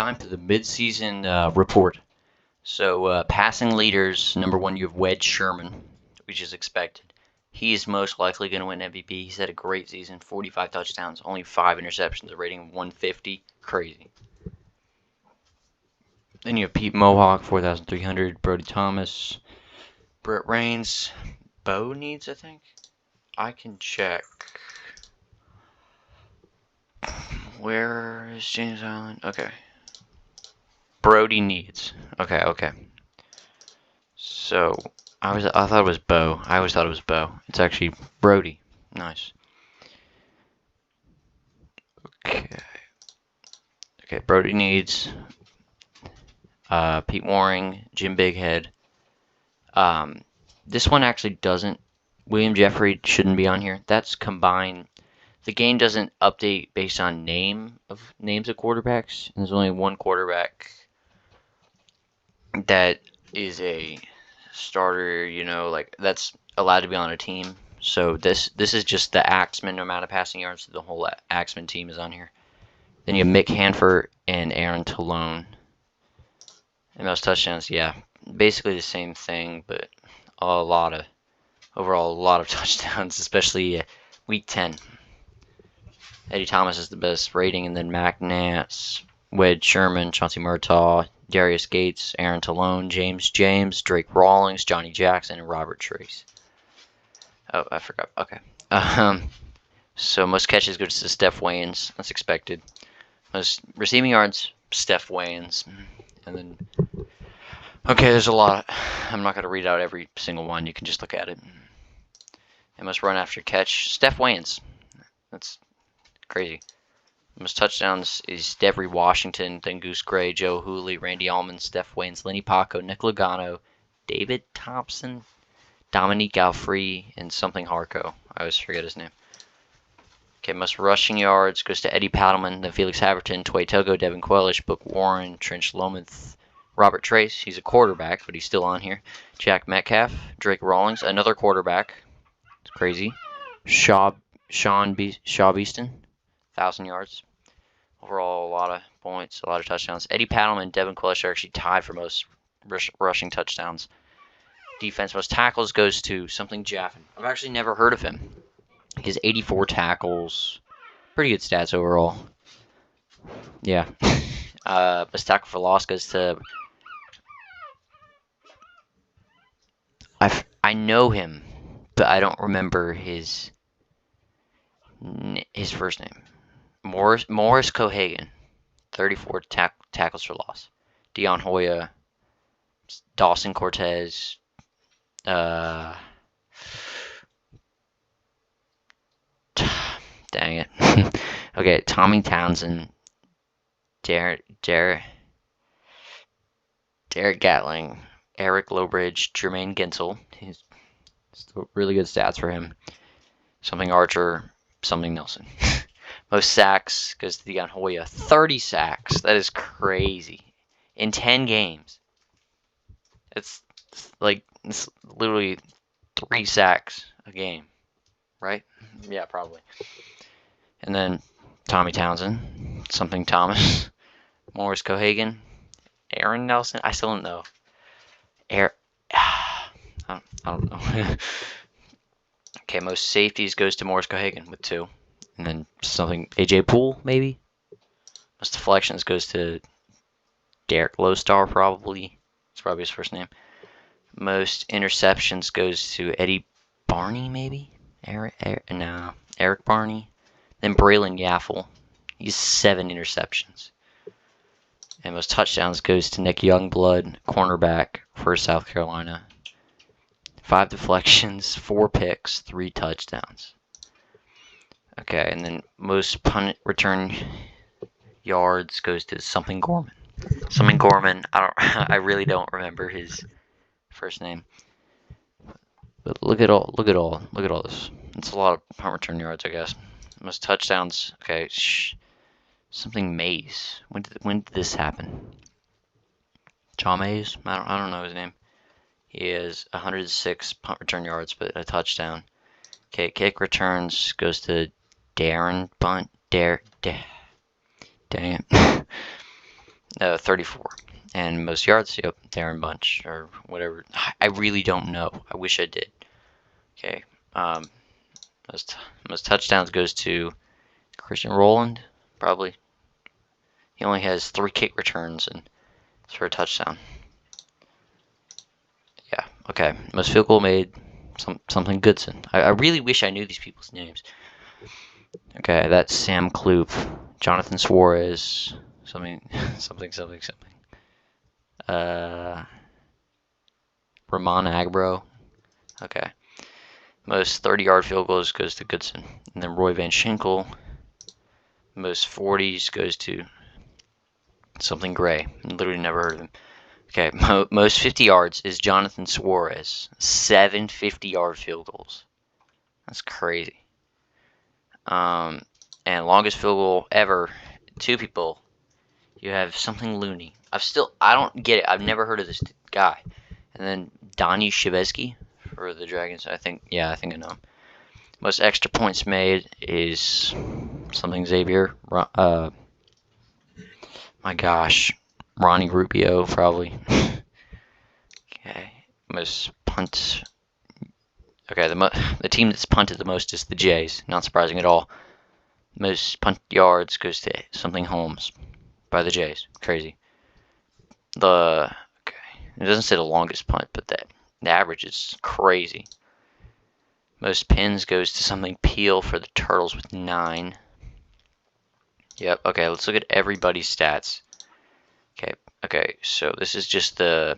time for the midseason report. So, passing leaders, number one, you have Wedge Sherman, which is expected. He is most likely going to win MVP. He's had a great season, 45 touchdowns, only 5 interceptions, a rating of 150. Crazy. Then you have Pete Mohawk, 4,300. Brody Thomas, Brett Rains, Bo needs, I think. I can check. Where is James Allen? Okay. Brody needs. Okay. So I thought it was Bo. I always thought it was Bo. It's actually Brody. Nice. Okay. Brody needs. Pete Waring, Jim Bighead. This one actually doesn't. William Jeffrey shouldn't be on here. That's combined. The game doesn't update based on names of quarterbacks. And there's only one quarterback that is a starter, that's allowed to be on a team. So this is just the Axeman amount of passing yards. So the whole Axeman team is on here. Then you have Mick Hanford and Aaron Talone. And those touchdowns, yeah, basically the same thing, but overall a lot of touchdowns, especially week 10. Eddie Thomas is the best rating, and then Mac Nance, Wedge Sherman, Chauncey Murtaugh, Darius Gates, Aaron Talone, James, Drake Rawlings, Johnny Jackson, and Robert Trace. Oh, I forgot. Okay. So most catches go to Steph Wayans. That's expected. Most receiving yards, Steph Wayans. And then, okay, there's a lot. I'm not going to read out every single one. You can just look at it. And most run after catch, Steph Wayans. That's crazy. Most touchdowns is Devery Washington, then Goose Gray, Joe Hooley, Randy Allman, Steph Wayans, Lenny Paco, Nick Logano, David Thompson, Dominique Alfrey, and something Harco. I always forget his name. Okay, most rushing yards goes to Eddie Paddleman, then Felix Haverton, Tway Togo, Devin Quellish, Book Warren, Trench Lomath, Robert Trace. He's a quarterback, but he's still on here. Jack Metcalf, Drake Rawlings, another quarterback. It's crazy. Shaw Beeston, 1,000 yards. Overall, a lot of points, a lot of touchdowns. Eddie Paddleman and Devin Quellish are actually tied for most rushing touchdowns. Defense, most tackles goes to something Jaffin. I've actually never heard of him. He has 84 tackles. Pretty good stats overall. Yeah. Most tackle for loss goes to... I know him, but I don't remember his first name. Morris Cohagen, 34 tackles for loss. Dion Hoya, Dawson Cortez, dang it. Okay, Tommy Townsend, Derek Gatling, Eric Lowbridge, Jermaine Ginsel. He's still really good stats for him. Something Archer, something Nelson. Most sacks goes to Dion Hoya. 30 sacks. That is crazy. In 10 games. It's literally 3 sacks a game. Right? Yeah, probably. And then Tommy Townsend. Something Thomas. Morris Cohagen. Aaron Nelson. I still don't know. I don't know. Okay, most safeties goes to Morris Cohagen with 2. And then something AJ Poole, maybe? Most deflections goes to Derek Lowstar, probably. That's probably his first name. Most interceptions goes to Eddie Barney, maybe? Eric Barney. Then Braylon Yaffle. He's 7 interceptions. And most touchdowns goes to Nick Youngblood, cornerback for South Carolina. 5 deflections, 4 picks, 3 touchdowns. Okay, and then most punt return yards goes to something Gorman. I really don't remember his first name. But look at all this. It's a lot of punt return yards, I guess. Most touchdowns. Okay, something Mays. When did this happen? John Mays? I don't know his name. He has 106 punt return yards, but a touchdown. Okay, kick returns goes to Darren Bunt. Dang it. 34. And most yards, yep, Darren Bunch or whatever. I really don't know. I wish I did. Okay. Most touchdowns goes to Christian Rowland, probably. He only has 3 kick returns and it's for a touchdown. Yeah. Okay. Most field goal made, something Goodson. I really wish I knew these people's names. Okay, that's Sam Kloop, Jonathan Suarez, something. Ramon Agbro. Okay. Most 30-yard field goals goes to Goodson. And then Roy Van Schinkel. Most 40s goes to something Gray. Literally never heard of him. Okay, most 50 yards is Jonathan Suarez. 7 50-yard field goals. That's crazy. And longest field goal ever, 2 people. You have something Looney. I don't get it. I've never heard of this guy. And then Donnie Shibesky for the Dragons. I think I know him. Most extra points made is something Xavier. My gosh, Ronnie Rubio probably. Okay, most punts. Okay, the team that's punted the most is the Jays. Not surprising at all. Most punt yards goes to something Holmes by the Jays. Crazy. It doesn't say the longest punt, but the average is crazy. Most pins goes to something Peel for the Turtles with 9. Yep. Okay, let's look at everybody's stats. Okay. So this is just the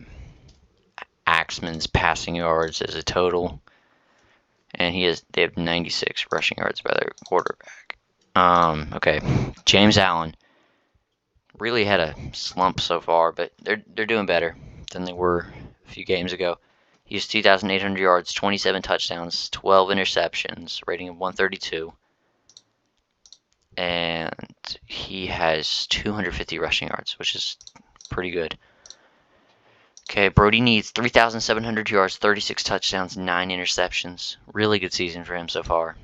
Axman's passing yards as a total, and they have 96 rushing yards by their quarterback. Okay, James Allen really had a slump so far, but they're doing better than they were a few games ago. He has 2,800 yards, 27 touchdowns, 12 interceptions, rating of 132. And he has 250 rushing yards, which is pretty good. Okay, Brody needs 3,700 yards, 36 touchdowns, 9 interceptions. Really good season for him so far.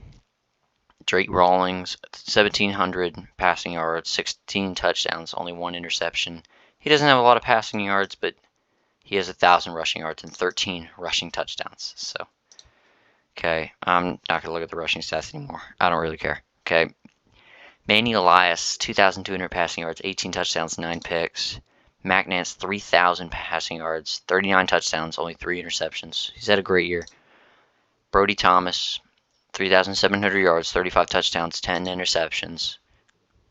Drake Rawlings, 1,700 passing yards, 16 touchdowns, only 1 interception. He doesn't have a lot of passing yards, but he has 1,000 rushing yards and 13 rushing touchdowns. So, okay, I'm not going to look at the rushing stats anymore. I don't really care. Okay, Manny Elias, 2,200 passing yards, 18 touchdowns, 9 picks. Mac Nance, 3,000 passing yards, 39 touchdowns, only 3 interceptions. He's had a great year. Brody Thomas, 3,700 yards, 35 touchdowns, 10 interceptions.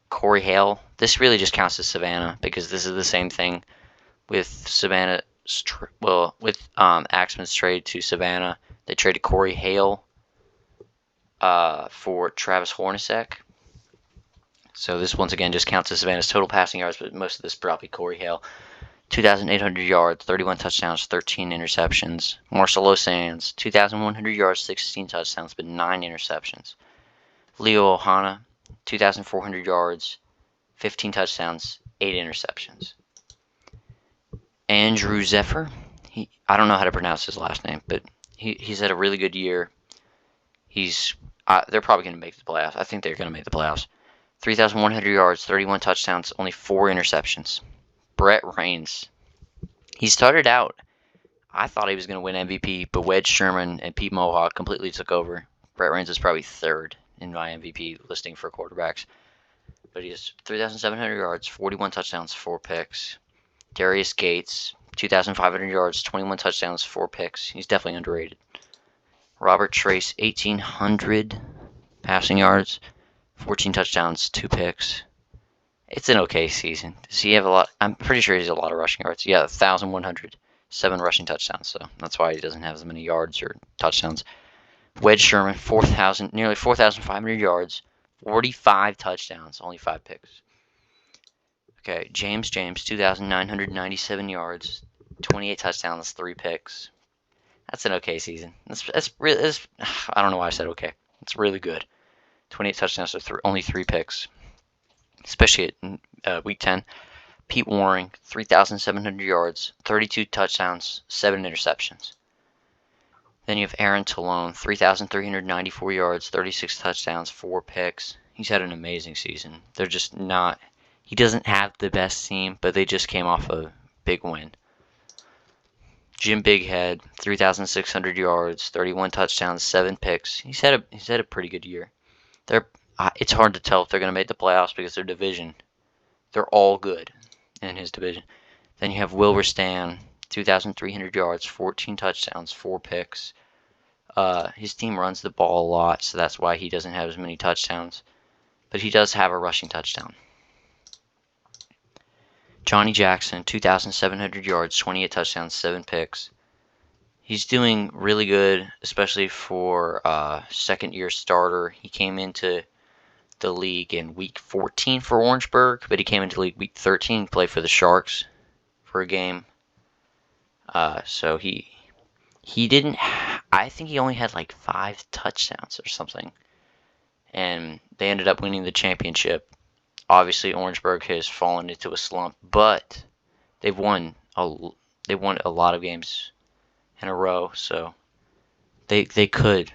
Corey Hale, this really just counts as Savannah because this is the same thing with Savannah. With Axman's trade to Savannah, they traded Corey Hale for Travis Hornacek. So this once again just counts as Savannah's total passing yards, but most of this probably Corey Hale. 2,800 yards, 31 touchdowns, 13 interceptions. Marcelo Sands, 2,100 yards, 16 touchdowns, but 9 interceptions. Leo Ohana, 2,400 yards, 15 touchdowns, 8 interceptions. Andrew Zephyr, I don't know how to pronounce his last name, but he's had a really good year. They're probably going to make the playoffs. I think they're going to make the playoffs. 3,100 yards, 31 touchdowns, only 4 interceptions. Brett Raines. He started out, I thought he was going to win MVP, but Wedge Sherman and Pete Mohawk completely took over. Brett Raines is probably 3rd in my MVP listing for quarterbacks. But he has 3,700 yards, 41 touchdowns, 4 picks. Darius Gates, 2,500 yards, 21 touchdowns, 4 picks. He's definitely underrated. Robert Trace, 1,800 passing yards, 14 touchdowns, 2 picks. It's an okay season. Does he have a lot? I'm pretty sure he has a lot of rushing yards. Yeah, 1,100, 7 rushing touchdowns. So that's why he doesn't have as many yards or touchdowns. Wedge Sherman, nearly 4,500 yards, 45 touchdowns, only 5 picks. Okay, James, 2,997 yards, 28 touchdowns, 3 picks. That's an okay season. That's really. I don't know why I said okay. It's really good. 28 touchdowns to only 3 picks, especially at week 10. Pete Waring, 3,700 yards, 32 touchdowns, 7 interceptions. Then you have Aaron Talone, 3,394 yards, 36 touchdowns, 4 picks. He's had an amazing season. They're just not. He doesn't have the best team, but they just came off a big win. Jim Bighead, 3,600 yards, 31 touchdowns, 7 picks. He's had a pretty good year. It's hard to tell if they're going to make the playoffs because their division, they're all good in his division. Then you have Wilbur Stan, 2,300 yards, 14 touchdowns, 4 picks. His team runs the ball a lot, so that's why he doesn't have as many touchdowns. But he does have a rushing touchdown. Johnny Jackson, 2,700 yards, 28 touchdowns, 7 picks. He's doing really good, especially for a second-year starter. He came into the league in week 14 for Orangeburg, but he came into the league week 13 to play for the Sharks for a game. So he didn't. I think he only had like 5 touchdowns or something, and they ended up winning the championship. Obviously, Orangeburg has fallen into a slump, but they've won a lot of games in a row, so they could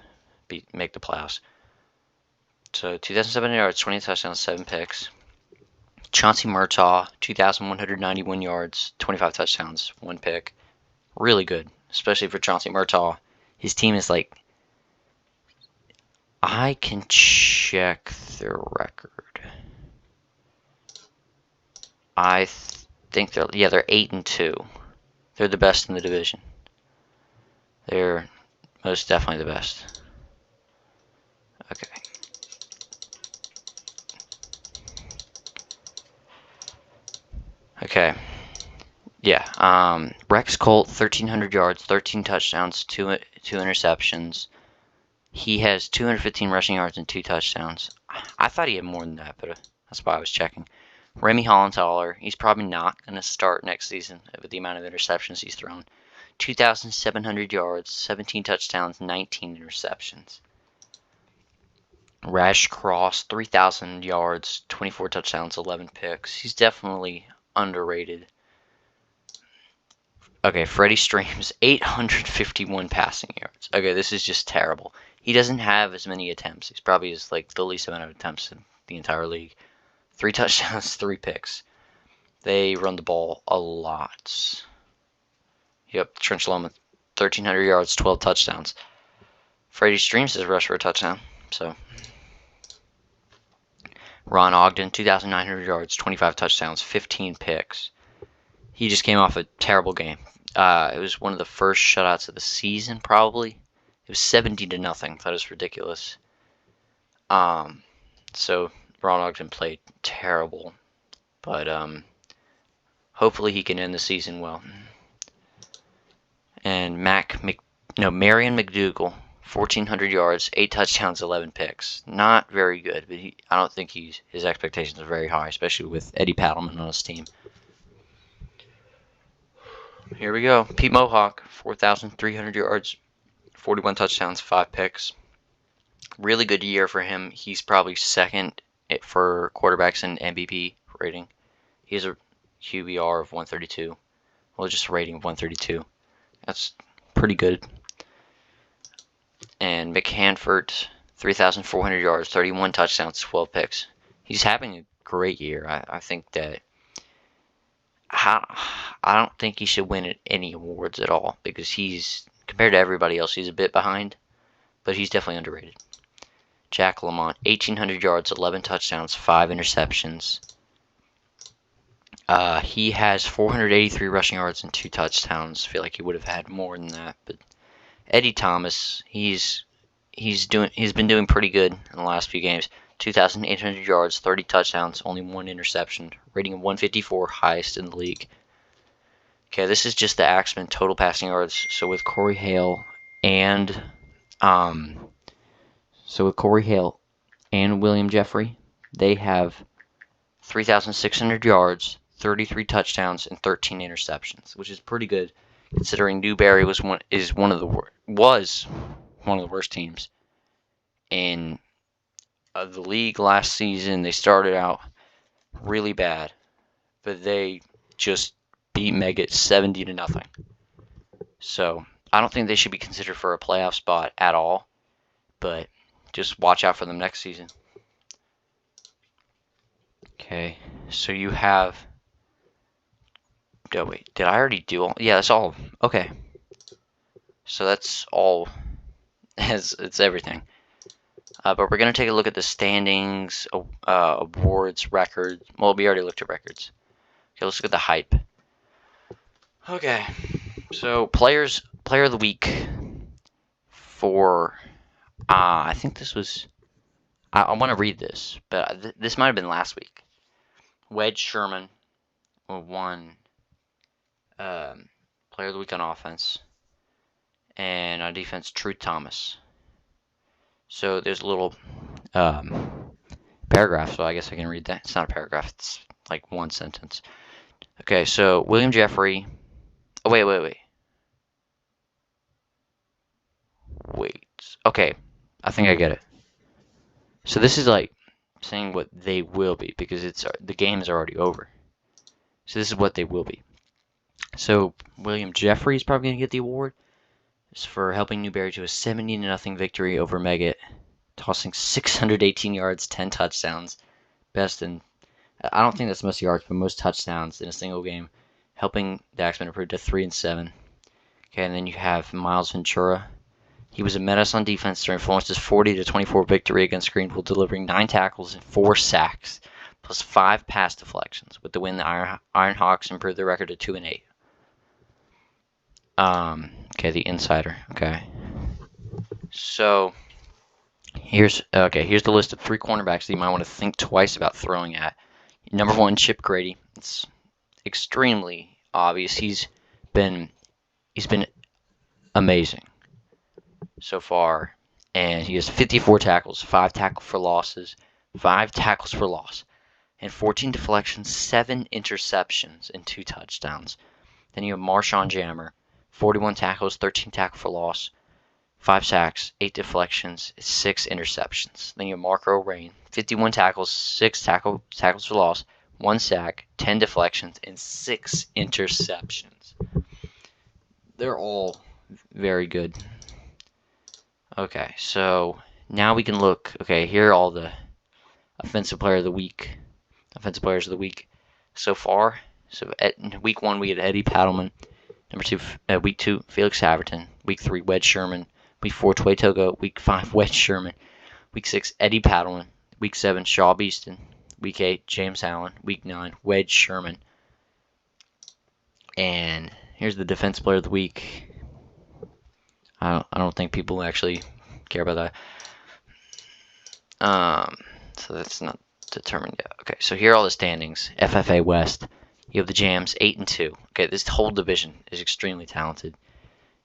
make the playoffs. So 2,700 yards, 20 touchdowns, 7 picks. Chauncey Murtaugh, 2,191 yards, 25 touchdowns, 1 pick. Really good, especially for Chauncey Murtaugh. His team is like, I can check their record. I think they're 8-2. They're the best in the division. They're most definitely the best. Okay. Okay. Yeah. Rex Colt, 1,300 yards, 13 touchdowns, 2 interceptions. He has 215 rushing yards and 2 touchdowns. I thought he had more than that, but that's why I was checking. Remy Hollenthaler, he's probably not going to start next season with the amount of interceptions he's thrown. 2,700 yards, 17 touchdowns, 19 interceptions. Rash Cross, 3,000 yards, 24 touchdowns, 11 picks. He's definitely underrated. Okay, Freddie Streams, 851 passing yards. Okay, this is just terrible. He doesn't have as many attempts. He's probably like the least amount of attempts in the entire league. 3 touchdowns, 3 picks. They run the ball a lot. Yep, Trent Shalom, 1,300 yards, 12 touchdowns. Freddie Streams has rushed for a touchdown. So Ron Ogden, 2,900 yards, 25 touchdowns, 15 picks. He just came off a terrible game. It was one of the first shutouts of the season, probably. It was 70-0. That was ridiculous. So Ron Ogden played terrible, but hopefully he can end the season well. And Marion McDougal, 1,400 yards, 8 touchdowns, 11 picks. Not very good, but I don't think his expectations are very high, especially with Eddie Paddleman on his team. Here we go. Pete Mohawk, 4,300 yards, 41 touchdowns, 5 picks. Really good year for him. He's probably second for quarterbacks in MVP rating. He has a QBR of 132. Well, just a rating of 132. That's pretty good. And McHanford, 3,400 yards, 31 touchdowns, 12 picks. He's having a great year. I think that I don't think he should win any awards at all because compared to everybody else, he's a bit behind, but he's definitely underrated. Jack Lamont, 1,800 yards, 11 touchdowns, 5 interceptions. He has 483 rushing yards and 2 touchdowns. I feel like he would have had more than that, but Eddie Thomas, he's been doing pretty good in the last few games. 2,800 yards, 30 touchdowns, only 1 interception. Rating of 154, highest in the league. Okay, this is just the Axemen total passing yards. So with Corey Hale and William Jeffrey, they have 3,600 yards, 33 touchdowns, and 13 interceptions, which is pretty good considering Newberry was one of the worst teams in the league last season. They started out really bad, but they just beat Megget 70-0. So I don't think they should be considered for a playoff spot at all, but just watch out for them next season. Okay, so you have. Oh wait, did I already do all? Yeah, that's all. Okay, so that's all. It's everything. But we're gonna take a look at the standings, awards, records. Well, we already looked at records. Okay, let's look at the hype. Okay, so player of the week for I think this was. I want to read this, but this might have been last week. Wedge Sherman won player of the week on offense, and on defense, Truth Thomas. So there's a little paragraph, so I guess I can read that. It's not a paragraph, it's like one sentence. Okay, so William Jeffrey. Oh, wait. Okay, I think I get it. So this is like saying what they will be because the game is already over. So this is what they will be. So William Jeffrey is probably going to get the award. It's for helping Newberry to a 70-0 victory over Meggett, tossing 618 yards, 10 touchdowns, best in. I don't think that's most yards, but most touchdowns in a single game, helping the Axemen improve to 3-7. Okay, and then you have Miles Ventura. He was a menace on defense during Florence's 40-24 victory against Greenville, delivering 9 tackles and 4 sacks, plus 5 pass deflections. With the win, the Iron Hawks improved their record to 2-8. Okay, the insider. Okay, so here's the list of 3 cornerbacks that you might want to think twice about throwing at. Number 1, Chip Grady. It's extremely obvious. He's been amazing so far, and he has 54 tackles, 5 tackles for loss, and 14 deflections, 7 interceptions, and 2 touchdowns. Then you have Marshawn Jammer, 41 tackles, 13 tackles for loss, 5 sacks, 8 deflections, 6 interceptions. Then you have Marco Rain, 51 tackles, 6 tackles for loss, 1 sack, 10 deflections, and 6 interceptions. They're all very good. Okay, so now we can look. Okay, here are all the offensive players of the week so far. So at week 1 we had Eddie Paddleman. Number 2, week 2 Felix Haverton. Week 3 Wedge Sherman. Week 4 Tway Togo. Week 5 Wedge Sherman. Week 6 Eddie Paddleman. Week 7 Shaw Beeston. Week 8 James Allen. Week 9 Wedge Sherman. And here's the defense player of the week. I don't think people actually care about that. So that's not determined yet. Okay, so here are all the standings. FFA West. You have the Jams 8-2. Okay, this whole division is extremely talented.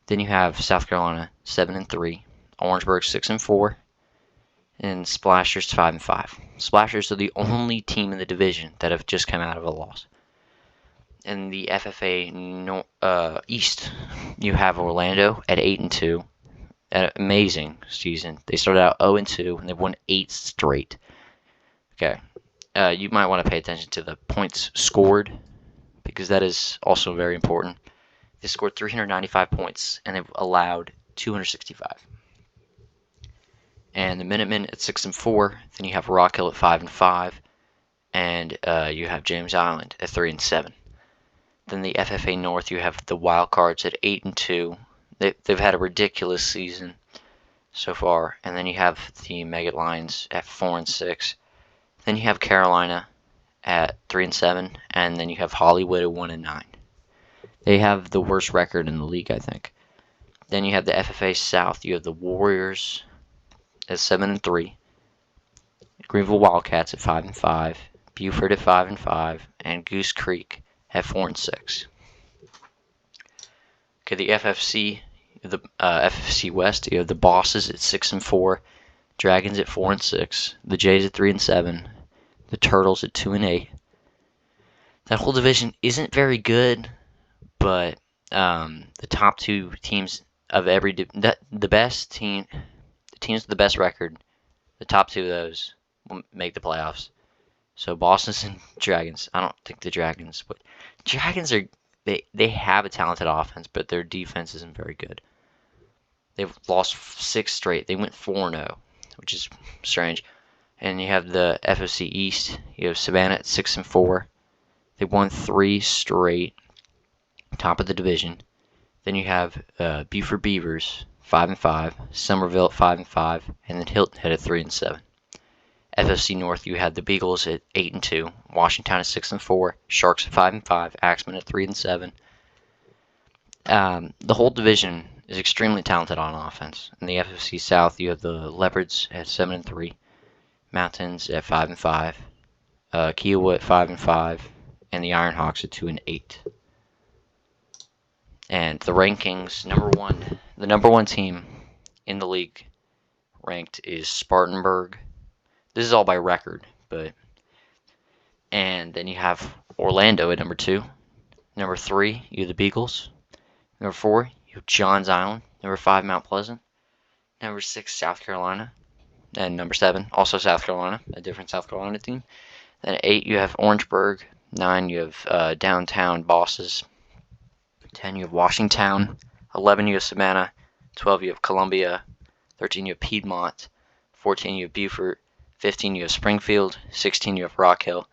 Then you have South Carolina 7-3, Orangeburg 6-4, and Splashers 5-5. Splashers are the only team in the division that have just come out of a loss. In the FFA East, you have Orlando at 8-2. An amazing season. They started out 0-2 and they've won 8 straight. Okay, you might want to pay attention to the points scored because that is also very important. They scored 395 points and they've allowed 265. And the Minutemen at 6-4. Then you have Rock Hill at 5-5, and you have James Island at 3-7. Then the FFA North, you have the Wildcards at 8-2. They've had a ridiculous season so far. And then you have the Meggett Lions at 4-6. Then you have Carolina at 3-7, and then you have Hollywood at 1-9. They have the worst record in the league, I think. Then you have the FFA South. You have the Warriors at 7-3, Greenville Wildcats at 5-5, Buford at 5-5, and Goose Creek at 4-6. Okay, the FFC, the FFC West. You have the Bosses at 6-4, Dragons at 4-6, the Jays at 3-7, the Turtles at 2-8. That whole division isn't very good, but the top 2 teams of the best team, the teams with the best record, the top 2 of those will make the playoffs. So Boston and Dragons. I don't think the Dragons, but Dragons are they have a talented offense, but their defense isn't very good. They've lost 6 straight. They went 4-0, which is strange. And you have the FFC East. You have Savannah at 6-4. They won 3 straight, top of the division. Then you have Buford Beavers 5-5, Somerville at 5-5, and then Hilton Head at 3-7. FFC North, you had the Beagles at 8-2, Washington at 6-4, Sharks at 5-5, Axemen at 3-7. The whole division is extremely talented on offense. In the FFC South, you have the Leopards at 7-3, Mountains at 5-5, Kiowa at 5-5, and the Ironhawks at 2-8. And the rankings, the number one team in the league ranked is Spartanburg. This is all by record, and then you have Orlando at number 2. Number 3, you have the Beagles. Number 4, you have Johns Island. Number 5, Mount Pleasant. Number 6, South Carolina. And number 7, also South Carolina, a different South Carolina team. Then at 8, you have Orangeburg. 9, you have Downtown Bosses. 10, you have Washington. 11, you have Savannah. 12, you have Columbia. 13, you have Piedmont. 14, you have Beaufort. 15, you have Springfield. 16, you have Rock Hill.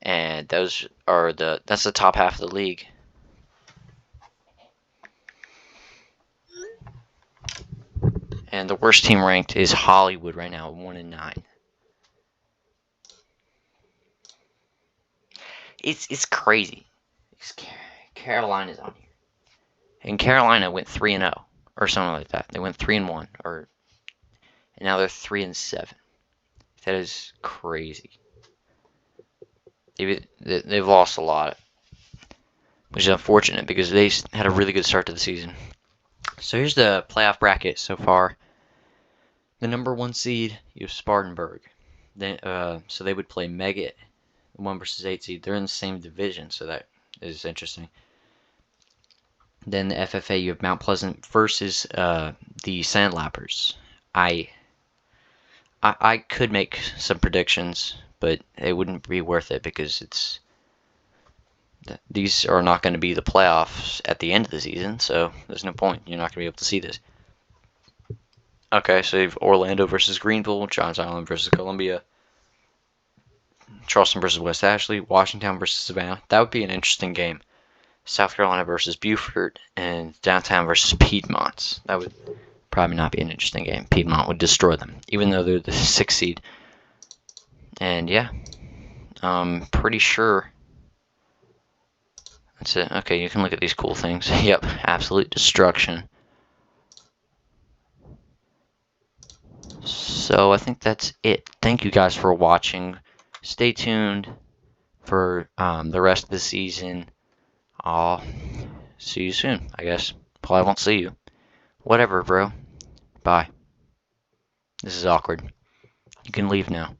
And that's the top half of the league. And the worst team ranked is Hollywood right now, 1-9. It's crazy. Carolina's on here, and Carolina went 3-0 or something like that. They went 3-1, and now they're 3-7. That is crazy. They've lost a lot, which is unfortunate because they had a really good start to the season. So here's the playoff bracket so far. The number 1 seed, you have Spartanburg. Then, so they would play Megget, 1 versus 8 seed. They're in the same division, so that is interesting. Then the FFA, you have Mount Pleasant versus the Sandlappers. I could make some predictions, but it wouldn't be worth it because these are not going to be the playoffs at the end of the season, so there's no point. You're not going to be able to see this. Okay, so you have Orlando versus Greenville, Johns Island versus Columbia, Charleston versus West Ashley, Washington versus Savannah. That would be an interesting game. South Carolina versus Beaufort, and Downtown versus Piedmont. That would probably not be an interesting game. Piedmont would destroy them, even though they're the 6th seed. And yeah, I'm pretty sure that's it. Okay, you can look at these cool things. Yep, absolute destruction. So I think that's it. Thank you guys for watching. Stay tuned for the rest of the season. I'll see you soon, I guess. Probably won't see you. Whatever, bro. Bye. This is awkward. You can leave now.